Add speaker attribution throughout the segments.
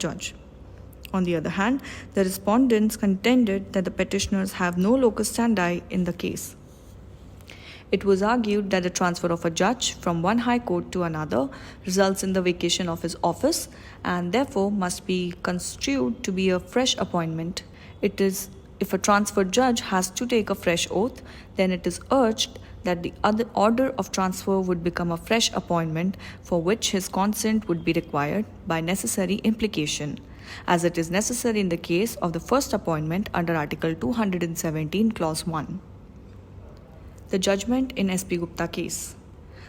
Speaker 1: judge. On the other hand, the respondents contended that the petitioners have no locus standi in the case. It was argued that the transfer of a judge from one high court to another results in the vacation of his office and therefore must be construed to be a fresh appointment. It is, if a transferred judge has to take a fresh oath, then it is urged that the other order of transfer would become a fresh appointment for which his consent would be required by necessary implication, as it is necessary in the case of the first appointment under Article 217, Clause 1. The judgment in S.P. Gupta case.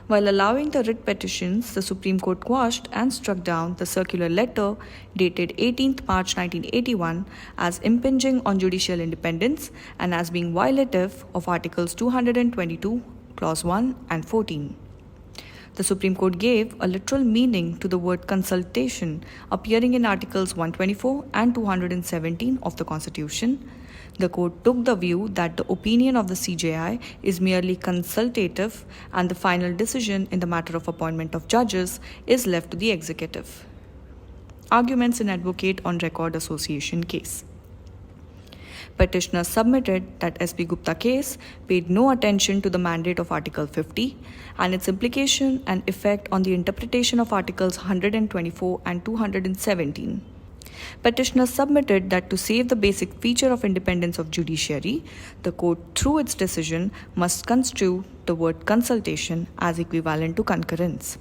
Speaker 1: While allowing the writ petitions, the Supreme Court quashed and struck down the circular letter dated 18th March 1981 as impinging on judicial independence and as being violative of Articles 222, Clause 1 and 14. The Supreme Court gave a literal meaning to the word consultation appearing in Articles 124 and 217 of the Constitution. The court took the view that the opinion of the CJI is merely consultative and the final decision in the matter of appointment of judges is left to the executive. Arguments in Advocate on Record Association case. Petitioner submitted that S.P. Gupta case paid no attention to the mandate of Article 50 and its implication and effect on the interpretation of Articles 124 and 217. Petitioner submitted that to save the basic feature of independence of judiciary, the court through its decision must construe the word consultation as equivalent to concurrence.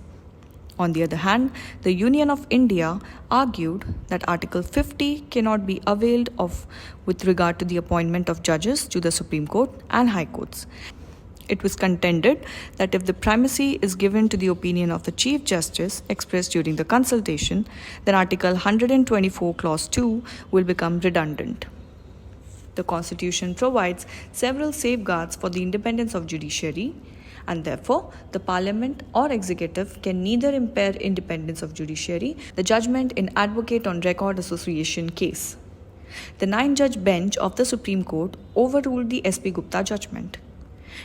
Speaker 1: On the other hand, the Union of India argued that Article 50 cannot be availed of with regard to the appointment of judges to the Supreme Court and High Courts. It was contended that if the primacy is given to the opinion of the Chief Justice expressed during the consultation, then Article 124 Clause 2 will become redundant. The Constitution provides several safeguards for the independence of judiciary, and therefore the Parliament or Executive can neither impair independence of judiciary. The judgment in Advocate on Record Association case. The 9-judge bench of the Supreme Court overruled the S.P. Gupta judgment.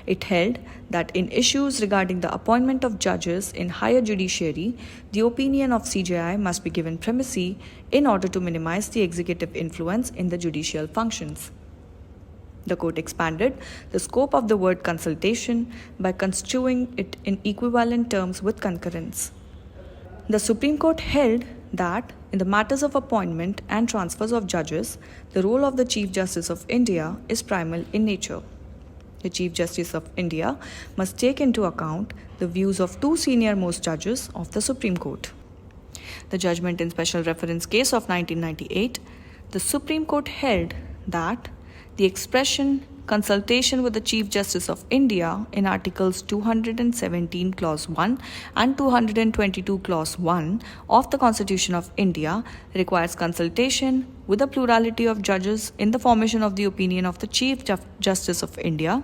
Speaker 1: It held that in issues regarding the appointment of judges in higher judiciary, the opinion of CJI must be given primacy in order to minimize the executive influence in the judicial functions. The court expanded the scope of the word consultation by construing it in equivalent terms with concurrence. The Supreme Court held that in the matters of appointment and transfers of judges, the role of the Chief Justice of India is primal in nature. The Chief Justice of India must take into account the views of two senior-most judges of the Supreme Court. The judgment in Special Reference Case of 1998, the Supreme Court held that the expression consultation with the Chief Justice of India in Articles 217 Clause 1 and 222 Clause 1 of the Constitution of India requires consultation with a plurality of judges in the formation of the opinion of the Chief Justice of India.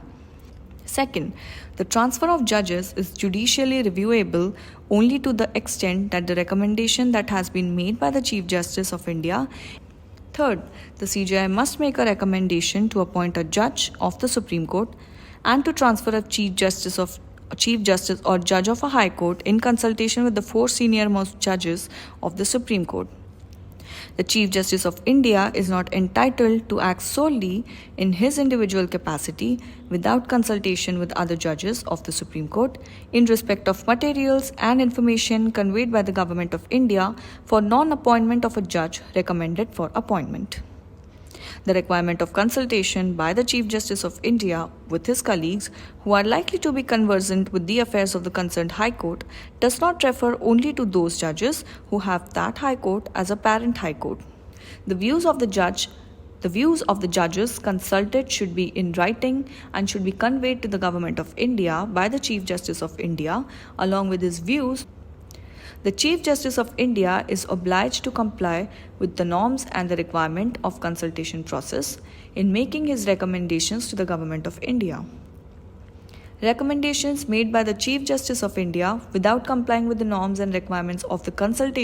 Speaker 1: Second, the transfer of judges is judicially reviewable only to the extent that the recommendation that has been made by the Chief Justice of India. Third, the CJI must make a recommendation to appoint a judge of the Supreme Court and to transfer a Chief Justice or judge of a High Court in consultation with the four senior-most judges of the Supreme Court. The Chief Justice of India is not entitled to act solely in his individual capacity without consultation with other judges of the Supreme Court in respect of materials and information conveyed by the Government of India for non-appointment of a judge recommended for appointment. The requirement of consultation by the Chief Justice of India with his colleagues who are likely to be conversant with the affairs of the concerned High Court does not refer only to those judges who have that High Court as a parent High Court. The views of the judges consulted should be in writing and should be conveyed to the Government of India by the Chief Justice of India along with his views. The Chief Justice of India is obliged to comply with the norms and the requirement of consultation process in making his recommendations to the Government of India. Recommendations made by the Chief Justice of India without complying with the norms and requirements of the consultation